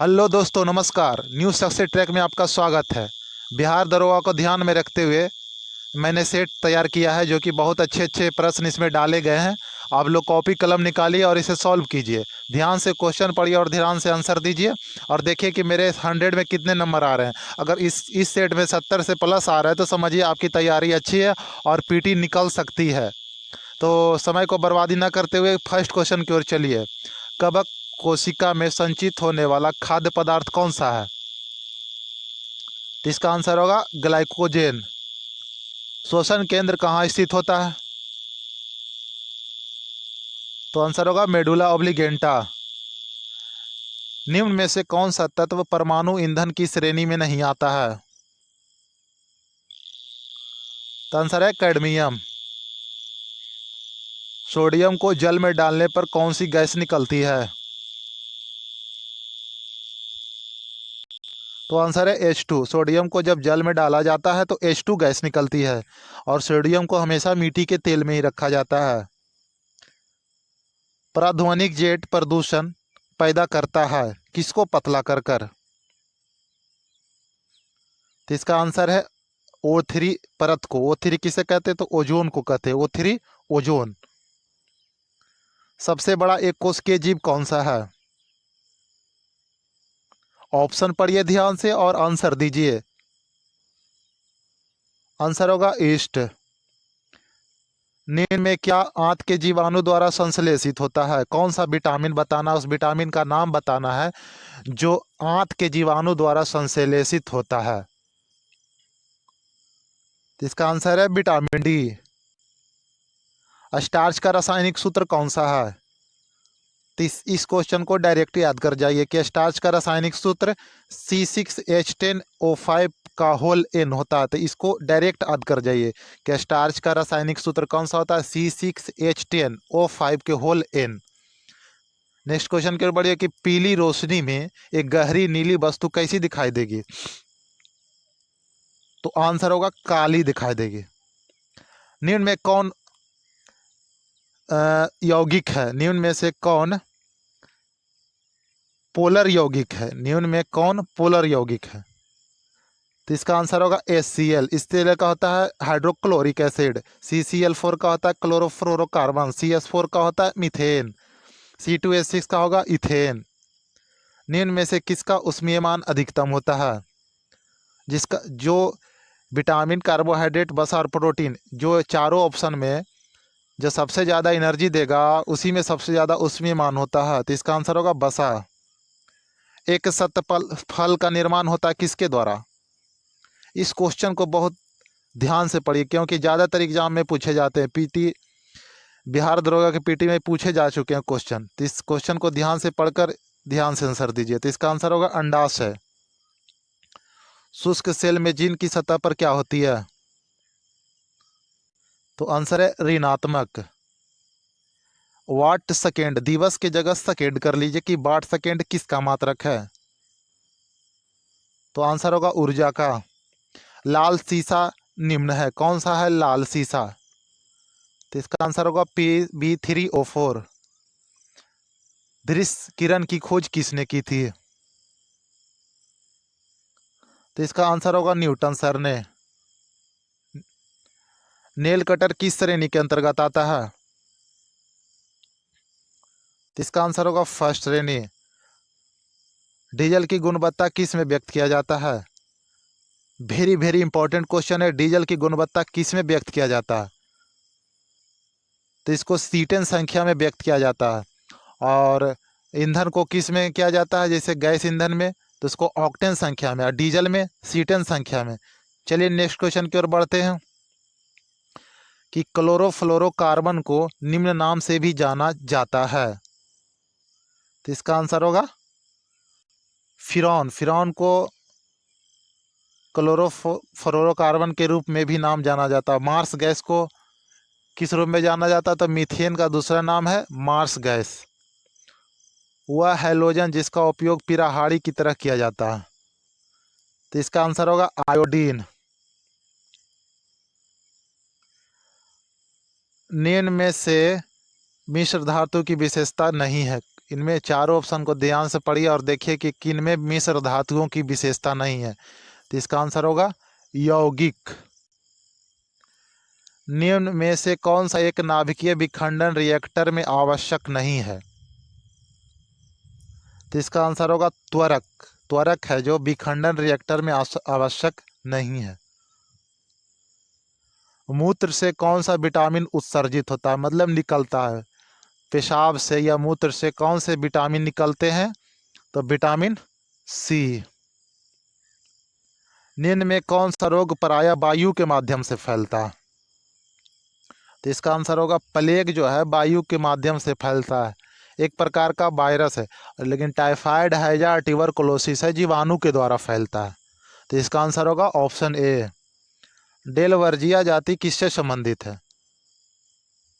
Hello दोस्तों, नमस्कार। New success track में आपका स्वागत है। बिहार दरोगा को ध्यान में रखते हुए मैंने सेट तैयार किया है, जो कि बहुत अच्छे अच्छे प्रश्न इसमें डाले गए हैं। आप लोग कॉपी कलम निकालिए और इसे सॉल्व कीजिए। ध्यान से क्वेश्चन पढ़िए और ध्यान से आंसर दीजिए और देखिए कि मेरे 100 में कितने नंबर आ रहे हैं। अगर इस सेट में 70 से प्लस आ रहा है तो समझिए आपकी तैयारी अच्छी है और पीटी निकल सकती है। तो समय को बर्बादी न करते हुए फर्स्ट क्वेश्चन की ओर चलिए। कवक कोशिका में संचित होने वाला खाद्य पदार्थ कौन सा है? तो इसका आंसर होगा ग्लाइकोजेन। श्वसन केंद्र कहाँ स्थित होता है? तो आंसर होगा मेडुला ऑब्लिगेंटा। निम्न में से कौन सा तत्व परमाणु ईंधन की श्रेणी में नहीं आता है? तो आंसर है कैडमियम। सोडियम को जल में डालने पर कौन सी गैस निकलती है? तो आंसर है H2। सोडियम को जब जल में डाला जाता है तो H2 गैस निकलती है और सोडियम को हमेशा मिट्टी के तेल में ही रखा जाता है। प्राध्वनिक जेट प्रदूषण पैदा करता है किसको पतला कर कर? तो इसका आंसर है O3 परत को। O3 किसे कहते हैं? तो ओजोन को कहते हैं। O3 ozone. सबसे बड़ा एक कोशिकीय जीव कौन सा है? ऑप्शन पढ़िए ध्यान से और आंसर दीजिए। आंसर होगा ईस्ट। निम्न में क्या आंत के जीवाणु द्वारा संश्लेषित होता है? कौन सा विटामिन बताना, उस विटामिन का नाम बताना है जो आंत के जीवाणु द्वारा संश्लेषित होता है। तो इसका आंसर है विटामिन डी। स्टार्च का रासायनिक सूत्र कौन सा है? तो इस क्वेश्चन को डायरेक्ट याद कर जाइए कि स्टार्च का रासायनिक सूत्र C6H10O5 का होल एन होता है। तो इसको डायरेक्ट याद कर जाइए कि स्टार्च का रासायनिक सूत्र कौन सा होता है? C6H10O5 के होल एन। नेक्स्ट क्वेश्चन की ओर बढ़िए कि पीली रोशनी में एक गहरी नीली वस्तु कैसी दिखाई देगी? तो आंसर होगा काली दिखाई देगी। निम्न में कौन यौगिक है? निम्न में से कौन पोलर यौगिक है? निम्न में कौन पोलर यौगिक है? तो इसका आंसर होगा HCl। इस तेल का होता है हाइड्रोक्लोरिक एसिड। CCl4 का होता है क्लोरोफ्लोरोकार्बन। CS4 का होता है मीथेन। C2H6 का होगा इथेन। निम्न में से किसका ऊष्मीयमान अधिकतम होता है? जिसका जो विटामिन, कार्बोहाइड्रेट, वसा और प्रोटीन, जो चारों ऑप्शन में जो सबसे ज़्यादा एनर्जी देगा उसी में सबसे ज़्यादा ऊष्मीयमान होता है। तो इसका आंसर होगा वसा। एक सतपल फल का निर्माण होता है किसके द्वारा? इस क्वेश्चन को बहुत ध्यान से पढ़िए क्योंकि ज़्यादातर एग्जाम में पूछे जाते हैं। पीटी बिहार दरोगा के पीटी में पूछे जा चुके हैं क्वेश्चन। तो इस क्वेश्चन को ध्यान से पढ़कर ध्यान से आंसर दीजिए। तो इसका आंसर होगा अंडाशय। शुष्क सेल में जिंक की सतह पर क्या होती है? तो आंसर है ऋणात्मक। वाट सेकेंड, दिवस की जगह सेकेंड कर लीजिए कि वाट सेकेंड किसका मात्रक है? तो आंसर होगा ऊर्जा का। लाल सीसा निम्न है, कौन सा है लाल सीसा? तो इसका आंसर होगा Pb3O4। दृश्य किरण की खोज किसने की थी? तो इसका आंसर होगा न्यूटन सर ने। नेल कटर किस श्रेणी के अंतर्गत आता है? तो इसका आंसर होगा फर्स्ट श्रेणी। डीजल की गुणवत्ता किस में व्यक्त किया जाता है? वेरी वेरी इंपॉर्टेंट क्वेश्चन है। डीजल की गुणवत्ता किस में व्यक्त किया जाता है? तो इसको सीटेन संख्या में व्यक्त किया जाता है। और ईंधन को किस में किया जाता है? जैसे गैस ईंधन में तो इसको ऑक्टेन संख्या में, और डीजल में सीटेन संख्या में। चलिए नेक्स्ट क्वेश्चन की ओर बढ़ते हैं कि क्लोरोफ्लोरोकार्बन को निम्न नाम से भी जाना जाता है। तो इसका आंसर होगा फिरॉन। फिरॉन को क्लोरोफ्लोरोकार्बन के रूप में भी नाम जाना जाता है। मार्स गैस को किस रूप में जाना जाता है? तो मीथेन का दूसरा नाम है मार्स गैस। वह हैलोजन जिसका उपयोग पिराहाड़ी की तरह किया जाता है। तो इसका आंसर होगा आयोडीन। निम्न में से मिश्र धातु की विशेषता नहीं है। इनमें चारों ऑप्शन को ध्यान से पढ़िए और देखिए कि किन में मिश्र धातुओं की विशेषता नहीं है। तो इसका आंसर होगा यौगिक। निम्न में से कौन सा एक नाभिकीय विखंडन रिएक्टर में आवश्यक नहीं है? तो इसका आंसर होगा त्वरक। त्वरक है जो विखंडन रिएक्टर में आवश्यक नहीं है। मूत्र से कौन सा विटामिन उत्सर्जित होता है, मतलब निकलता है? पेशाब से या मूत्र से कौन से विटामिन निकलते हैं? तो विटामिन सी। निम्न में कौन सा रोग प्रायः वायु के माध्यम से फैलता है? तो इसका आंसर होगा प्लेग जो है वायु के माध्यम से फैलता है, एक प्रकार का वायरस है। लेकिन टाइफाइड है या ट्यूबरकुलोसिस है, जीवाणु के द्वारा फैलता है। तो इसका आंसर होगा ऑप्शन ए। डेलवर्जिया जाति किससे संबंधित है?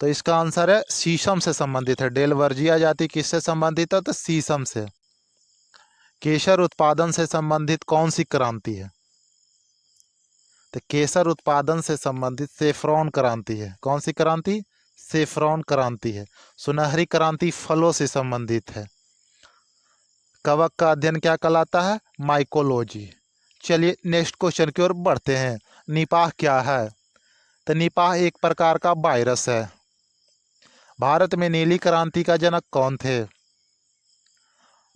तो इसका आंसर है शीशम से संबंधित है। डेलवर्जिया जाति किससे संबंधित है? तो शीशम से। केसर उत्पादन से संबंधित कौन सी क्रांति है? तो केसर उत्पादन से संबंधित सेफ्रॉन क्रांति है। कौन सी क्रांति? सेफ्रॉन क्रांति है। सुनहरी क्रांति फलों से संबंधित है। कवक का अध्ययन क्या कहलाता है? माइकोलॉजी। चलिए नेक्स्ट क्वेश्चन की ओर बढ़ते हैं। निपाह क्या है? तो निपाह एक प्रकार का वायरस है। भारत में नीली क्रांति का जनक कौन थे?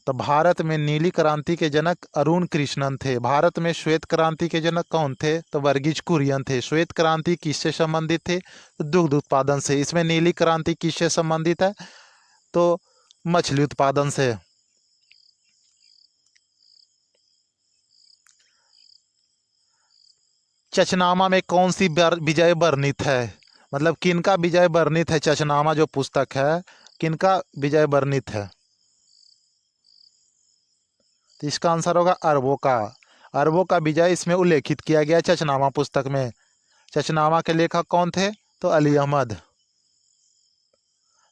तो भारत में नीली क्रांति के जनक अरुण कृष्णन थे। भारत में श्वेत क्रांति के जनक कौन थे? तो वर्गीज कुरियन थे। श्वेत क्रांति किससे संबंधित थे? तो दुग्ध उत्पादन से। इसमें नीली क्रांति किससे संबंधित है? तो मछली उत्पादन से। चचनामा में कौन सी विजय वर्णित है? मतलब किनका विजय वर्णित है? चचनामा जो पुस्तक है किनका विजय वर्णित है? तो इसका आंसर होगा अरबों का। अरबों का विजय इसमें उल्लेखित किया गया चचनामा पुस्तक में। चचनामा के लेखक कौन थे? तो अली अहमद।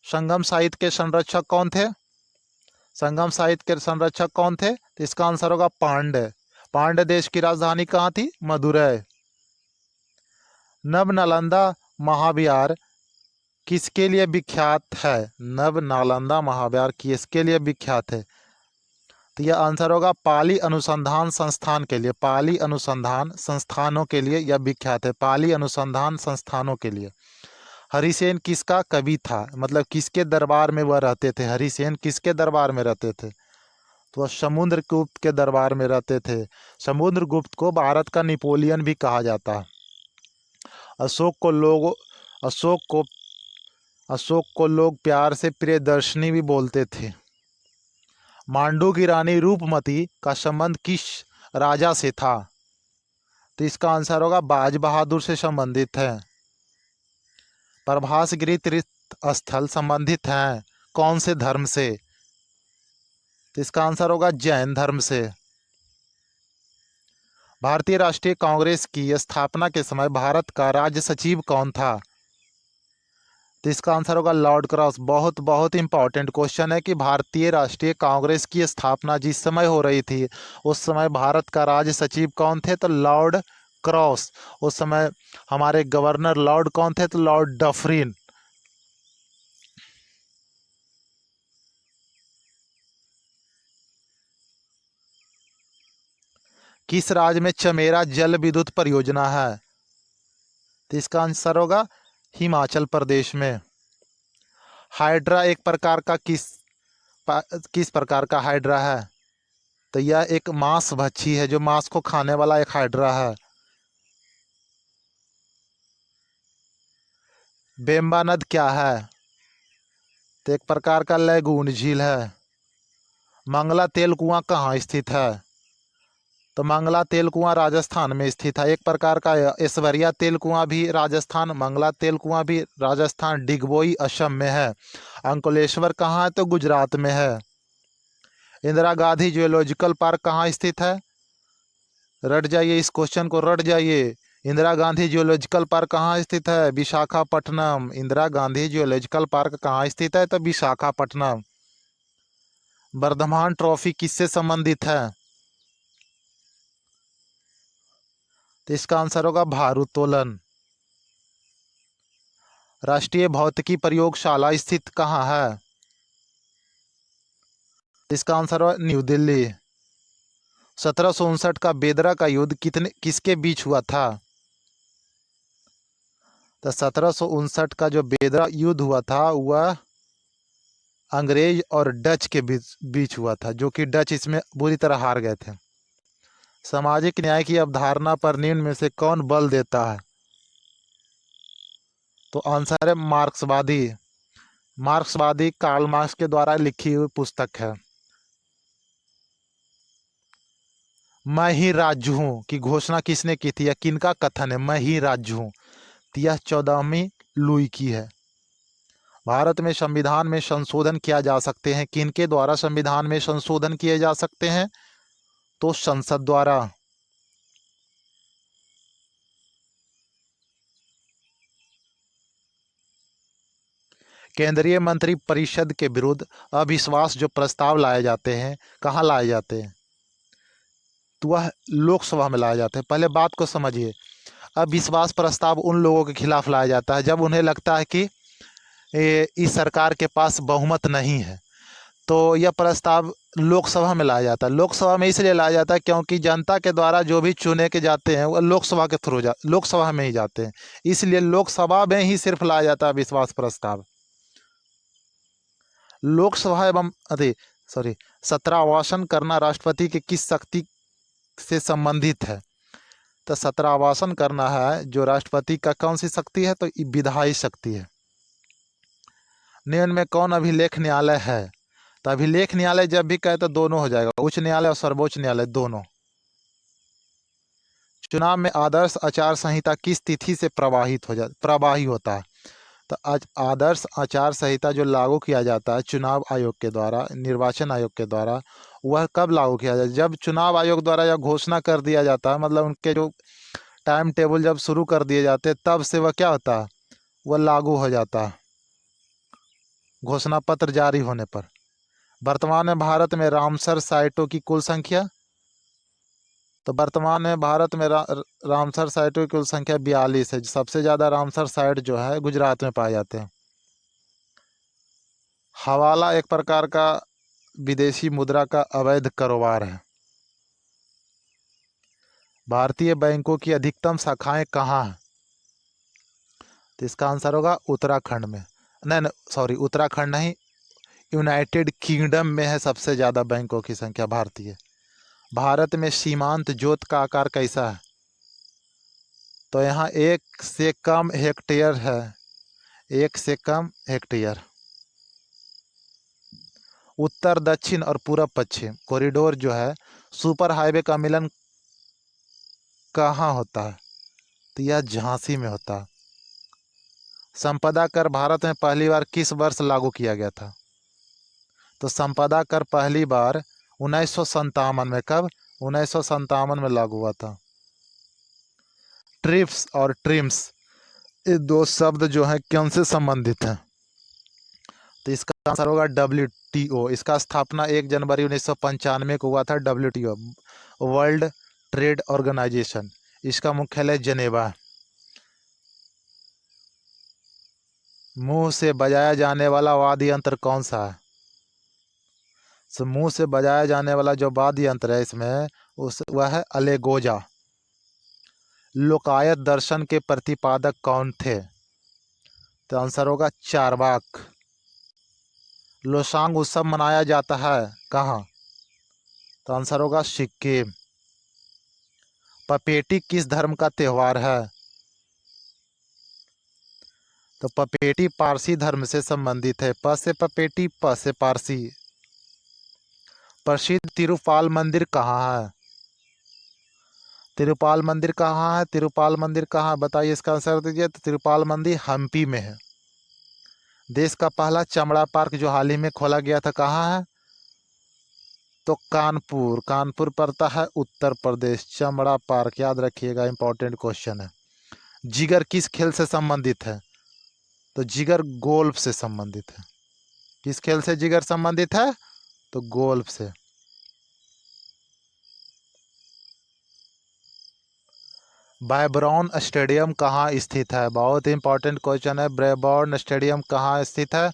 संगम साहित्य के संरक्षक कौन थे? संगम साहित्य के संरक्षक कौन थे? तो इसका आंसर होगा पांड्य। पांड्य देश की राजधानी कहाँ थी? मदुरै। नव नालंदा महाविहार किसके लिए विख्यात है? नव नालंदा महाविहार किसके लिए विख्यात है? तो यह आंसर होगा पाली अनुसंधान संस्थान के लिए। पाली अनुसंधान संस्थानों के लिए यह विख्यात है। पाली अनुसंधान संस्थानों के लिए। हरिसेन किसका कवि था? मतलब किसके दरबार में वह रहते थे? हरिसेन किसके दरबार में रहते थे? तो वह समुद्रगुप्त के दरबार में रहते थे। समुद्रगुप्त को भारत का नेपोलियन भी कहा जाता है। अशोक को लोग अशोक को अशोक को लोग प्यार से प्रियदर्शनी भी बोलते थे। मांडू की रानी रूपमती का संबंध किस राजा से था? तो इसका आंसर होगा बाज बहादुर से संबंधित है। प्रभास गिरी तीर्थ स्थल संबंधित हैं कौन से धर्म से? तो इसका आंसर होगा जैन धर्म से। भारतीय राष्ट्रीय कांग्रेस की स्थापना के समय भारत का राज्य सचिव कौन था? तो इसका आंसर होगा लॉर्ड क्रॉस। बहुत बहुत इंपॉर्टेंट क्वेश्चन है कि भारतीय राष्ट्रीय कांग्रेस की स्थापना जिस समय हो रही थी उस समय भारत का राज्य सचिव कौन थे? तो लॉर्ड क्रॉस। उस समय हमारे गवर्नर लॉर्ड कौन थे? तो लॉर्ड डफरिन। किस राज्य में चमेरा जल विद्युत परियोजना है? तो इसका आंसर होगा हिमाचल प्रदेश में। हाइड्रा एक प्रकार का किस प्रकार का हाइड्रा है? तो यह एक मांस भक्षी है, जो मांस को खाने वाला एक हाइड्रा है। बेम्बा नद क्या है? तो एक प्रकार का लैगून झील है। मंगला तेल कुआं कहाँ स्थित है? तो मंगला तेल कुआं राजस्थान में स्थित है। एक प्रकार का ऐश्वर्या तेल कुआं भी राजस्थान, मंगला तेल कुआं भी राजस्थान, डिगबोई असम में है। अंकलेश्वर कहाँ है? तो गुजरात में है। इंदिरा गांधी जियोलॉजिकल पार्क कहाँ स्थित है? रट जाइए, इस क्वेश्चन को रट जाइए। इंदिरा गांधी जियोलॉजिकल पार्क कहाँ स्थित है? विशाखापट्टनम। इंदिरा गांधी जियोलॉजिकल पार्क कहाँ स्थित है? तो विशाखापट्टनम। वर्धमान ट्रॉफी किससे संबंधित है? तो इसका आंसर होगा भारोत्तोलन। राष्ट्रीय भौतिकी प्रयोगशाला स्थित कहाँ है? इसका आंसर है न्यू दिल्ली। 1759 का बेदरा का युद्ध किसके बीच हुआ था? तो 1759 का जो बेदरा युद्ध हुआ था वह अंग्रेज और डच के बीच हुआ था, जो कि डच इसमें बुरी तरह हार गए थे। सामाजिक न्याय की अवधारणा पर निम्न में से कौन बल देता है? तो आंसर है मार्क्सवादी। मार्क्सवादी कार्ल मार्क्स के द्वारा लिखी हुई पुस्तक है। मैं ही राज्य हूँ की घोषणा किसने की थी या किनका कथन है मैं ही राज्य हूँ? तो यह 14वीं लुई की है। भारत में संविधान में संशोधन किया जा सकते हैं, किनके द्वारा संविधान में संशोधन किए जा सकते हैं? तो संसद द्वारा। केंद्रीय मंत्री परिषद के विरुद्ध अविश्वास जो प्रस्ताव लाए जाते हैं कहाँ लाए जाते हैं? तो वह लोकसभा में लाए जाते हैं। पहले बात को समझिए, अविश्वास प्रस्ताव उन लोगों के खिलाफ लाया जाता है जब उन्हें लगता है कि इस सरकार के पास बहुमत नहीं है, तो यह प्रस्ताव लोकसभा में लाया जाता है। लोकसभा में इसलिए लाया जाता है क्योंकि जनता के द्वारा जो भी चुने के जाते हैं वह लोकसभा के थ्रू लोकसभा में ही जाते हैं, इसलिए लोकसभा में ही सिर्फ लाया जाता है विश्वास प्रस्ताव। लोकसभा एवं सत्रावासन करना राष्ट्रपति की किस शक्ति से संबंधित है? तो सत्रावासन करना है जो राष्ट्रपति का कौन सी शक्ति है? तो विधायी शक्ति है। निम्न में कौन अभिलेख न्यायालय है? तो अभिलेख न्यायालय जब भी कहे तो दोनों हो जाएगा, उच्च न्यायालय और सर्वोच्च न्यायालय दोनों। चुनाव में आदर्श आचार संहिता किस तिथि से प्रवाही होता है? तो आदर्श आचार संहिता जो लागू किया जाता है चुनाव आयोग के द्वारा, निर्वाचन आयोग के द्वारा, वह कब लागू किया जाता है? जब चुनाव आयोग द्वारा यह घोषणा कर दिया जाता है, मतलब उनके जो टाइम टेबल जब शुरू कर दिए जाते हैं तब से वह क्या होता है, वह लागू हो जाता है घोषणा पत्र जारी होने पर। वर्तमान में भारत में रामसर साइटों की कुल संख्या? तो वर्तमान में भारत में रामसर साइटों की कुल संख्या 42 है। सबसे ज़्यादा रामसर साइट जो है गुजरात में पाए जाते हैं। हवाला एक प्रकार का विदेशी मुद्रा का अवैध कारोबार है। भारतीय बैंकों की अधिकतम शाखाएं कहाँ हैं? तो इसका आंसर होगा उत्तराखंड में। नहीं, सॉरी, उत्तराखंड नहीं, यूनाइटेड किंगडम में है सबसे ज़्यादा बैंकों की संख्या भारतीय। भारत में सीमांत जोत का आकार कैसा है? तो यहाँ 1 से कम हेक्टेयर है, 1 से कम हेक्टेयर। उत्तर दक्षिण और पूरब पश्चिम कॉरिडोर जो है सुपर हाईवे का मिलन कहाँ होता है? तो यह झांसी में होता है। संपदा कर भारत में पहली बार किस वर्ष लागू किया गया था? तो संपदा कर पहली बार 1957 में। कब? 1957 में लागू हुआ था। ट्रिप्स और ट्रिम्स ये दो शब्द जो हैं कौन से संबंधित हैं? तो इसका आंसर होगा WTO। इसका स्थापना 1 जनवरी 1995 को हुआ था। WTO वर्ल्ड ट्रेड ऑर्गेनाइजेशन, इसका मुख्यालय जेनेवा है। मुंह से बजाया जाने वाला वाद्य यंत्र कौन सा है? तो मुंह से बजाया जाने वाला जो वाद्य यंत्र है इसमें वह है अलेगोजा। लोकायत दर्शन के प्रतिपादक कौन थे? तो आंसर होगा चारवाक। लोसांग उत्सव मनाया जाता है कहाँ? तो आंसर होगा सिक्किम। पपेटी किस धर्म का त्यौहार है? तो पपेटी पारसी धर्म से संबंधित है। प से पपेटी, प से पारसी। प्रसिद्ध तिरुपाल मंदिर कहाँ है? तिरुपाल मंदिर कहाँ है? तिरुपाल मंदिर कहाँ है बताइए, इसका आंसर दीजिए। तो तिरुपाल मंदिर हम्पी में है। देश का पहला चमड़ा पार्क जो हाल ही में खोला गया था कहाँ है? तो कानपुर। कानपुर पड़ता है उत्तर प्रदेश। चमड़ा पार्क याद रखिएगा, इंपॉर्टेंट क्वेश्चन है। जिगर किस खेल से संबंधित है? तो जिगर गोल्फ से संबंधित है। किस खेल से जिगर संबंधित है? तो गोल्फ से। ब्रेबॉर्न स्टेडियम कहाँ स्थित है? बहुत ही इंपॉर्टेंट क्वेश्चन है। ब्रेबॉर्न स्टेडियम कहाँ स्थित है?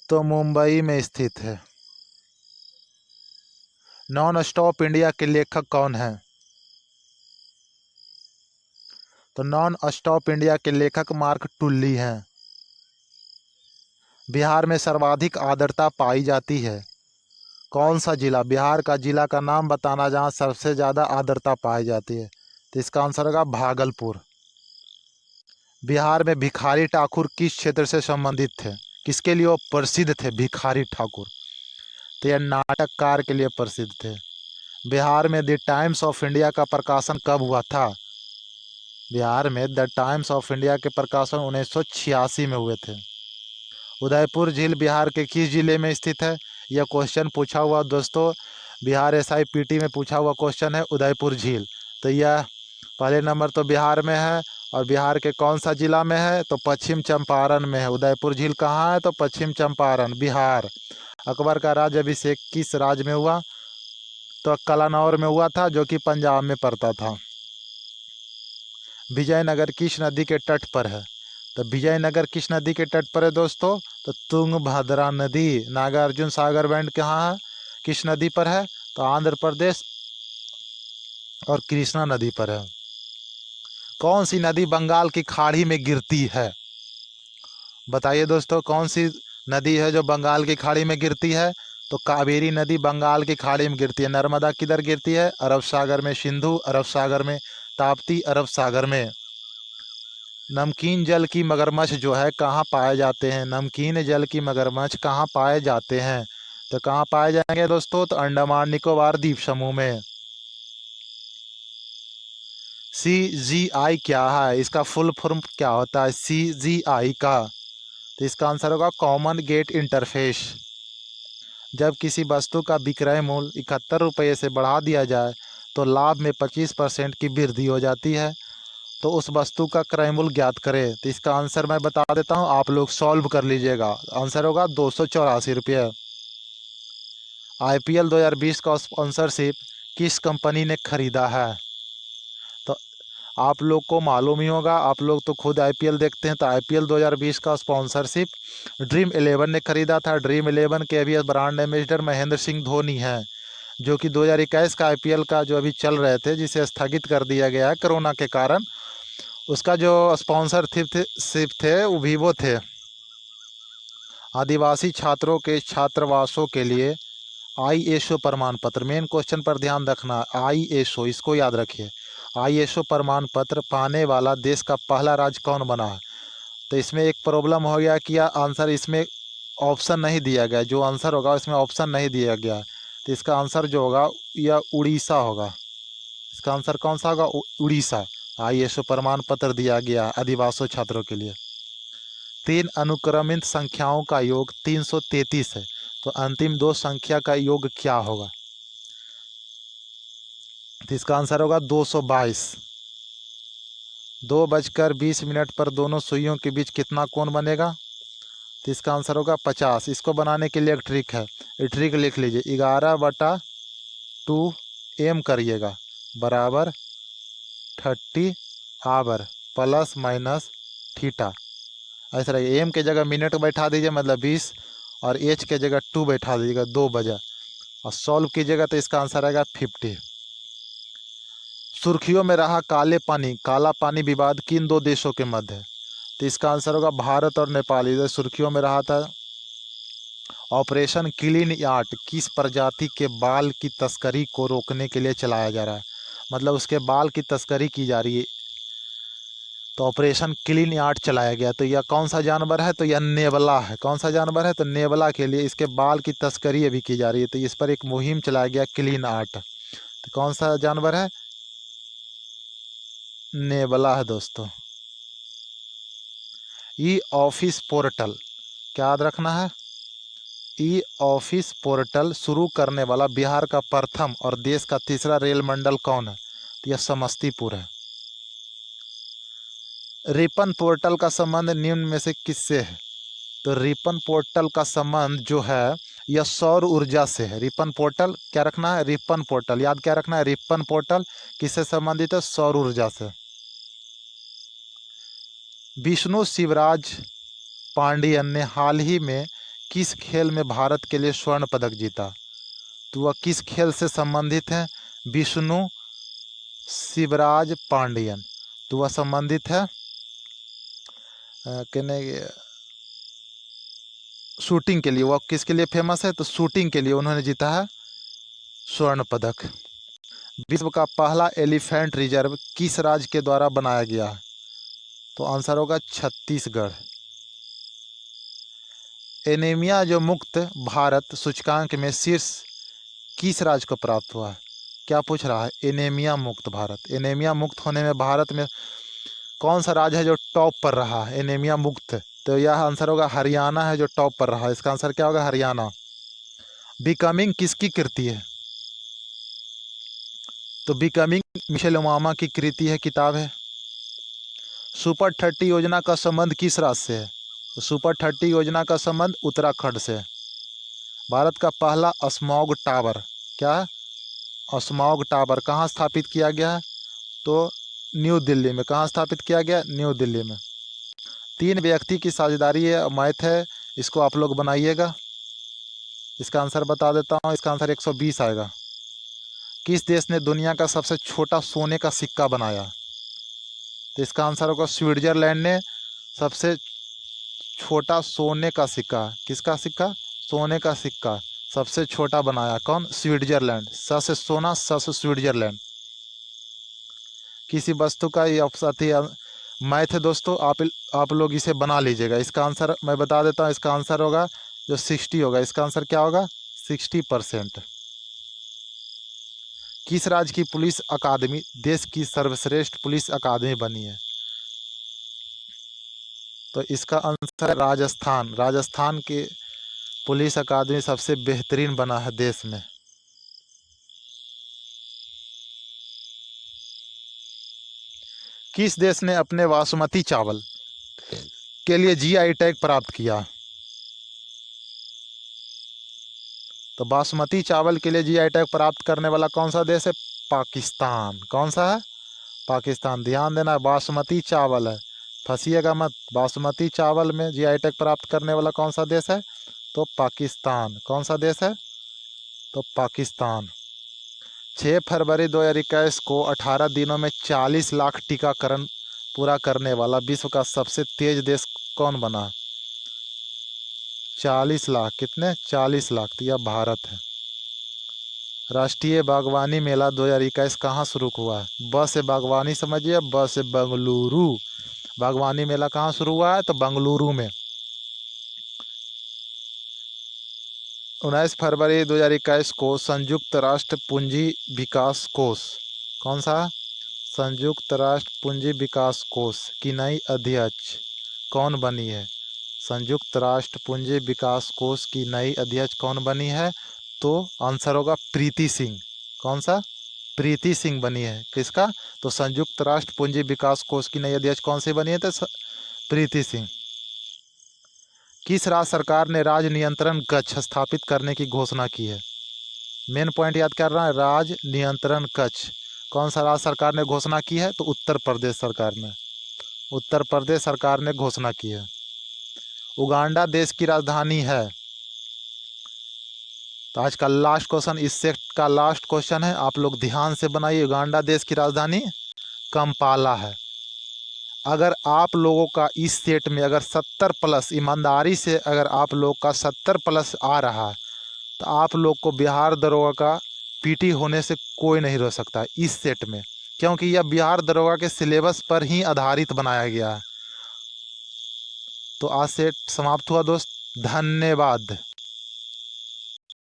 तो मुंबई में स्थित है। नॉन स्टॉप इंडिया के लेखक कौन हैं? तो नॉन स्टॉप इंडिया के लेखक मार्क टुल्ली हैं। बिहार में सर्वाधिक आर्द्रता पाई जाती है। कौन सा जिला? बिहार का जिला का नाम बताना जहाँ सबसे ज़्यादा आर्द्रता पाई जाती है। तो इसका आंसर होगा भागलपुर। बिहार में भिखारी ठाकुर किस क्षेत्र से संबंधित थे? किसके लिए वो प्रसिद्ध थे भिखारी ठाकुर? तो यह नाटककार के लिए प्रसिद्ध थे। बिहार में द टाइम्स ऑफ इंडिया का प्रकाशन कब हुआ था? बिहार में द टाइम्स ऑफ इंडिया के प्रकाशन 1986 में हुए थे। उदयपुर झील बिहार के किस जिले में स्थित है? यह क्वेश्चन पूछा हुआ दोस्तों, बिहार SIPT में पूछा हुआ क्वेश्चन है उदयपुर झील। तो यह पहले नंबर तो बिहार में है, और बिहार के कौन सा जिला में है? तो पश्चिम चंपारण में है। उदयपुर झील कहाँ है? तो पश्चिम चंपारण, बिहार। अकबर का राज्याभिषेक किस राज्य में हुआ? तो कलानौर में हुआ था, जो कि पंजाब में पड़ता था। विजयनगर किस नदी के तट पर है? तो विजयनगर किस नदी के तट पर है दोस्तों? तो तुंगभद्रा नदी। नागार्जुन सागर बैंड कहाँ है, किस नदी पर है? तो आंध्र प्रदेश और कृष्णा नदी पर है। कौन सी नदी बंगाल की खाड़ी में गिरती है? बताइए दोस्तों, कौन सी नदी है जो बंगाल की खाड़ी में गिरती है? तो कावेरी नदी बंगाल की खाड़ी में गिरती है। नर्मदा किधर गिरती है? अरब सागर में। सिंधु अरब सागर में। ताप्ती अरब सागर में। नमकीन जल की मगरमच्छ जो है कहाँ पाए जाते हैं? नमकीन जल की मगरमच्छ कहाँ पाए जाते हैं? तो कहाँ पाए जाएंगे दोस्तों? तो अंडमान निकोबार द्वीप समूह में। CGI क्या है? इसका फुल फॉर्म क्या होता है CGI का? तो इसका आंसर होगा कॉमन गेट इंटरफेस। जब किसी वस्तु का विक्रय मूल्य 71 रुपये से बढ़ा दिया जाए तो लाभ में 25% की वृद्धि हो जाती है। तो उस वस्तु का क्रय मूल्य ज्ञात करें। तो इसका आंसर मैं बता देता हूँ, आप लोग सॉल्व कर लीजिएगा। आंसर होगा 284 रुपये। IPL 2020 का स्पॉन्सरशिप किस कंपनी ने खरीदा है? तो आप लोग को मालूम ही होगा, आप लोग तो खुद IPL देखते हैं। तो IPL 2020 का स्पॉन्सरशिप ड्रीम 11 ने खरीदा था। ड्रीम 11 के अभी ब्रांड एम्बेसडर महेंद्र सिंह धोनी हैं, जो कि 2021 का IPL का जो अभी चल रहे थे, जिसे स्थगित कर दिया गया है कोरोना के कारण, उसका जो स्पॉन्सरशिप थे वो वीवो थे। आदिवासी छात्रों के छात्रावासों के लिए ISO प्रमाण पत्र, मेन क्वेश्चन पर ध्यान रखना। ISO, इसको याद रखिए। ISO प्रमाण पत्र पाने वाला देश का पहला राज्य कौन बना है? तो इसमें एक प्रॉब्लम हो गया कि आंसर इसमें ऑप्शन नहीं दिया गया। जो आंसर होगा इसमें ऑप्शन नहीं दिया गया। तो इसका आंसर जो होगा यह उड़ीसा होगा। इसका आंसर कौन सा होगा? उड़ीसा। ISO प्रमाण पत्र दिया गया आदिवासी छात्रों के लिए। 3 अनुक्रमित संख्याओं का योग 333 है, तो अंतिम 2 संख्या का योग क्या होगा? तो इसका आंसर होगा 222। 2:20 पर दोनों सुइयों के बीच कितना कोण बनेगा? तो इसका आंसर होगा 50। इसको बनाने के लिए एक ट्रिक है, ये ट्रिक लिख लीजिए। 11/2 m करिएगा बराबर 30 आवर प्लस माइनस थीटा। ऐसा रहिए। एम के जगह मिनट बैठा दीजिए, मतलब 20, और एच के जगह 2 बैठा दीजिएगा 2 बजे, और सॉल्व कीजिएगा तो इसका आंसर आएगा 50। सुर्खियों में रहा काला पानी विवाद किन 2 देशों के मध्य है? तो इसका आंसर होगा भारत और नेपाल। इधर सुर्खियों में रहा था। ऑपरेशन क्लीन यार्ड किस प्रजाति के बाल की तस्करी को रोकने के लिए चलाया जा रहा है? मतलब उसके बाल की तस्करी की जा रही है, तो ऑपरेशन क्लीन यार्ड चलाया गया। तो यह कौन सा जानवर है? तो यह नेवला है। कौन सा जानवर है? तो नेवला के लिए इसके बाल की तस्करी अभी की जा रही है, तो इस पर एक मुहिम चलाया गया क्लीन आर्ट। तो कौन सा जानवर है? नेवला है दोस्तों। ई ऑफिस पोर्टल, क्या याद रखना है? ई ऑफिस पोर्टल शुरू करने वाला बिहार का प्रथम और देश का तीसरा रेल मंडल कौन है? तो यह समस्तीपुर है। रिपन पोर्टल का संबंध निम्न में से किससे है? तो रिपन पोर्टल का संबंध जो है यह सौर ऊर्जा से है। रिपन पोर्टल क्या रखना है? रिपन पोर्टल याद क्या रखना है? रिपन पोर्टल किससे संबंधित है? सौर ऊर्जा से। विष्णु शिवराज पांडियन ने हाल ही में किस खेल में भारत के लिए स्वर्ण पदक जीता? तो वह किस खेल से संबंधित है? विष्णु शिवराज पांडियन। तो वह संबंधित है शूटिंग के लिए। वह किसके लिए फेमस है? तो शूटिंग के लिए उन्होंने जीता है स्वर्ण पदक। विश्व का पहला एलिफेंट रिजर्व किस राज्य के द्वारा बनाया गया है? तो आंसर होगा छत्तीसगढ़। एनीमिया जो मुक्त भारत सूचकांक में शीर्ष किस राज्य को प्राप्त हुआ है? क्या पूछ रहा है? एनीमिया मुक्त भारत। एनीमिया मुक्त होने में भारत में कौन सा राज्य है जो टॉप पर रहा है एनीमिया मुक्त? तो यह आंसर होगा हरियाणा है जो टॉप पर रहा है। इसका आंसर क्या होगा? हरियाणा। बिकमिंग किसकी कृति है? तो बिकमिंग मिशेल ओबामा की कृति है, किताब है। सुपर 30 योजना का संबंध किस राज्य से है? तो सुपर 30 योजना का संबंध उत्तराखंड से है। भारत का पहला स्मॉग टावर, क्या है? स्मॉग टावर कहाँ स्थापित किया गया है? तो न्यू दिल्ली में। कहाँ स्थापित किया गया? न्यू दिल्ली में। 3 व्यक्ति की साझेदारी है, मैथ है, इसको आप लोग बनाइएगा। इसका आंसर बता देता हूँ, इसका आंसर 120 आएगा। किस देश ने दुनिया का सबसे छोटा सोने का सिक्का बनाया? तो इसका आंसर होगा स्विट्जरलैंड ने सबसे छोटा सोने का सिक्का। किसका सिक्का? सोने का सिक्का सबसे छोटा बनाया। कौन? स्विट्जरलैंड। स से सोना, स से स्विट्जरलैंड। किसी वस्तु का ये अति मैथ है दोस्तों, आप लोग इसे बना लीजिएगा। इसका आंसर मैं बता देता हूँ, इसका आंसर होगा जो 60 होगा। इसका आंसर क्या होगा? 60%। किस राज्य की पुलिस अकादमी देश की सर्वश्रेष्ठ पुलिस अकादमी बनी है? तो इसका आंसर है राजस्थान। राजस्थान की पुलिस अकादमी सबसे बेहतरीन बना है देश में। किस देश ने अपने बासमती चावल के लिए जीआई टैग प्राप्त किया? तो बासमती चावल के लिए जीआई टैग प्राप्त करने वाला कौन सा देश है? पाकिस्तान। कौन सा है? पाकिस्तान। ध्यान देना, बासमती चावल है, फंसिएगा मत। बासमती चावल में जीआई टैग प्राप्त करने वाला कौन सा देश है? तो पाकिस्तान। कौन सा देश है? तो पाकिस्तान। 6 फरवरी 2021 को 18 दिनों में 40 लाख टीकाकरण पूरा करने वाला विश्व का सबसे तेज देश कौन बना? 40 लाख। कितने? 40 लाख। तो यह भारत है। राष्ट्रीय बागवानी मेला 2021 कहाँ शुरू हुआ है? ब से बागवानी समझिए, ब से बेंगलुरु। बागवानी मेला कहाँ शुरू हुआ है? तो बेंगलुरु में। 19 फरवरी 2021 को संयुक्त राष्ट्र पूंजी विकास कोष, कौन सा? संयुक्त राष्ट्र पूंजी विकास कोष की नई अध्यक्ष कौन बनी है? संयुक्त राष्ट्र पूंजी विकास कोष की नई अध्यक्ष कौन बनी है? तो आंसर होगा प्रीति सिंह। कौन सा? प्रीति सिंह बनी है। किसका? तो संयुक्त राष्ट्र पूंजी विकास कोष की नई अध्यक्ष कौन सी बनी है? तो प्रीति सिंह। किस राज्य सरकार ने राज्य नियंत्रण कक्ष स्थापित करने की घोषणा की है? मेन पॉइंट याद कर रहा है, राज्य नियंत्रण कक्ष कौन सा राज्य सरकार ने घोषणा की है? तो उत्तर प्रदेश सरकार ने। उत्तर प्रदेश सरकार ने घोषणा की है। उगांडा देश की राजधानी है। तो आज का लास्ट क्वेश्चन, इस सेट का लास्ट क्वेश्चन है, आप लोग ध्यान से बनाइए। उगांडा देश की राजधानी कंपाला है। अगर आप लोगों का इस सेट में अगर 70+ ईमानदारी से अगर आप लोग का 70+ आ रहा है तो आप लोग को बिहार दरोगा का पीटी होने से कोई नहीं रोक सकता इस सेट में, क्योंकि यह बिहार दरोगा के सिलेबस पर ही आधारित बनाया गया है। तो आज सेट समाप्त हुआ दोस्त, धन्यवाद।